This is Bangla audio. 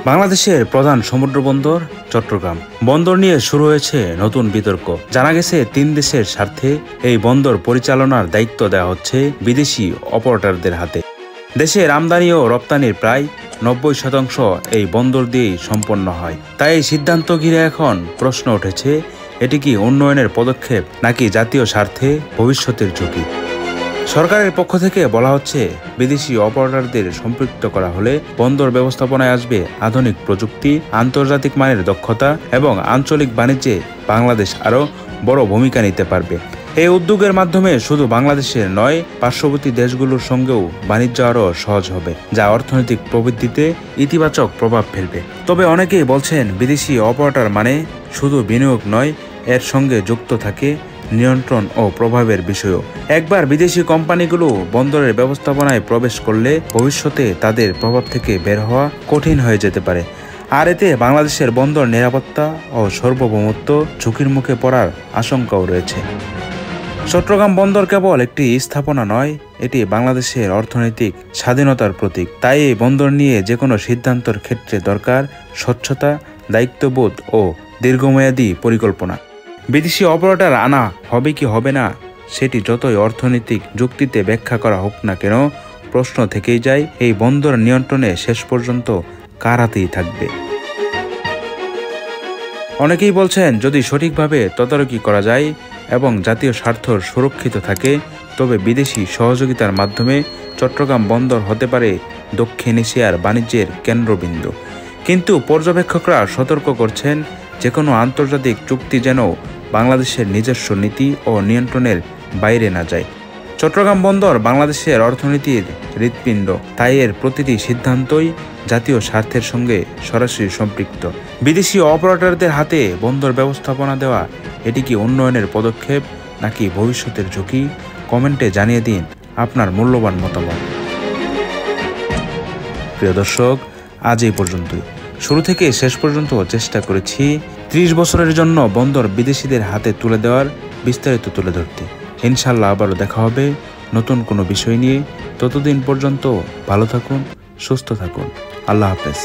বাংলাদেশের প্রধান সমুদ্র বন্দর চট্টগ্রাম বন্দর নিয়ে শুরু হয়েছে নতুন বিতর্ক। জানা গেছে 3 দেশের স্বার্থে এই বন্দর পরিচালনার দায়িত্ব দেওয়া হচ্ছে বিদেশি অপারেটরদের হাতে। দেশের আমদানি ও রপ্তানির প্রায় 90% এই বন্দর দিয়েই সম্পন্ন হয়। তাই এই সিদ্ধান্ত ঘিরে এখন প্রশ্ন উঠেছে, এটি কি উন্নয়নের পদক্ষেপ নাকি জাতীয় স্বার্থে ভবিষ্যতের ঝুঁকি? সরকারের পক্ষ থেকে বলা হচ্ছে, বিদেশি অপারেটরদের সম্পৃক্ত করা হলে বন্দর ব্যবস্থাপনায় আসবে আধুনিক প্রযুক্তি, আন্তর্জাতিক মানের দক্ষতা এবং আঞ্চলিক বাণিজ্যে বাংলাদেশ আরও বড় ভূমিকা নিতে পারবে। এই উদ্যোগের মাধ্যমে শুধু বাংলাদেশের নয়, পার্শ্ববর্তী দেশগুলোর সঙ্গেও বাণিজ্য আরও সহজ হবে, যা অর্থনৈতিক প্রবৃদ্ধিতে ইতিবাচক প্রভাব ফেলবে। তবে অনেকেই বলছেন, বিদেশি অপারেটর মানে শুধু বিনিয়োগ নয়, এর সঙ্গে যুক্ত থাকে নিয়ন্ত্রণ ও প্রভাবের বিষয়ও। একবার বিদেশি কোম্পানিগুলো বন্দরের ব্যবস্থাপনায় প্রবেশ করলে ভবিষ্যতে তাদের প্রভাব থেকে বের হওয়া কঠিন হয়ে যেতে পারে। আর এতে বাংলাদেশের বন্দর নিরাপত্তা ও সার্বভৌমত্ব ঝুঁকির মুখে পড়ার আশঙ্কাও রয়েছে। চট্টগ্রাম বন্দর কেবল একটি স্থাপনা নয়, এটি বাংলাদেশের অর্থনৈতিক স্বাধীনতার প্রতীক। তাই এই বন্দর নিয়ে যে কোনো সিদ্ধান্তের ক্ষেত্রে দরকার স্বচ্ছতা, দায়িত্ববোধ ও দীর্ঘমেয়াদী পরিকল্পনা। বিদেশি অপারেটর আনা হবে কি হবে না, সেটি যতই অর্থনৈতিক যুক্তিতে ব্যাখ্যা করা হোক না কেন, প্রশ্ন থেকেই যায়, এই বন্দর নিয়ন্ত্রণে শেষ পর্যন্ত কার হাতেই থাকবে। অনেকেই বলছেন, যদি সঠিকভাবে তদারকি করা যায় এবং জাতীয় স্বার্থ সুরক্ষিত থাকে, তবে বিদেশি সহযোগিতার মাধ্যমে চট্টগ্রাম বন্দর হতে পারে দক্ষিণ এশিয়ার বাণিজ্যের কেন্দ্রবিন্দু। কিন্তু পর্যবেক্ষকরা সতর্ক করছেন, যে কোনো আন্তর্জাতিক চুক্তি যেন বাংলাদেশের নিজস্ব নীতি ও নিয়ন্ত্রণের বাইরে না যায়। চট্টগ্রাম বন্দর বাংলাদেশের অর্থনীতির হৃৎপিণ্ড, তাই এর প্রতিটি সিদ্ধান্তই জাতীয় স্বার্থের সঙ্গে সরাসরি সম্পৃক্ত। বিদেশি অপারেটরদের হাতে বন্দর ব্যবস্থাপনা দেওয়া, এটি কি উন্নয়নের পদক্ষেপ নাকি ভবিষ্যতের ঝুঁকি? কমেন্টে জানিয়ে দিন আপনার মূল্যবান মতামত। প্রিয় দর্শক, আজ এই পর্যন্তই। শুরু থেকে শেষ পর্যন্ত চেষ্টা করেছি 30 বছরের জন্য বন্দর বিদেশিদের হাতে তুলে দেওয়ার বিস্তারিত তুলে ধরতে। ইনশাল্লাহ আবারও দেখা হবে নতুন কোনো বিষয় নিয়ে। ততদিন পর্যন্ত ভালো থাকুন, সুস্থ থাকুন। আল্লাহ হাফেজ।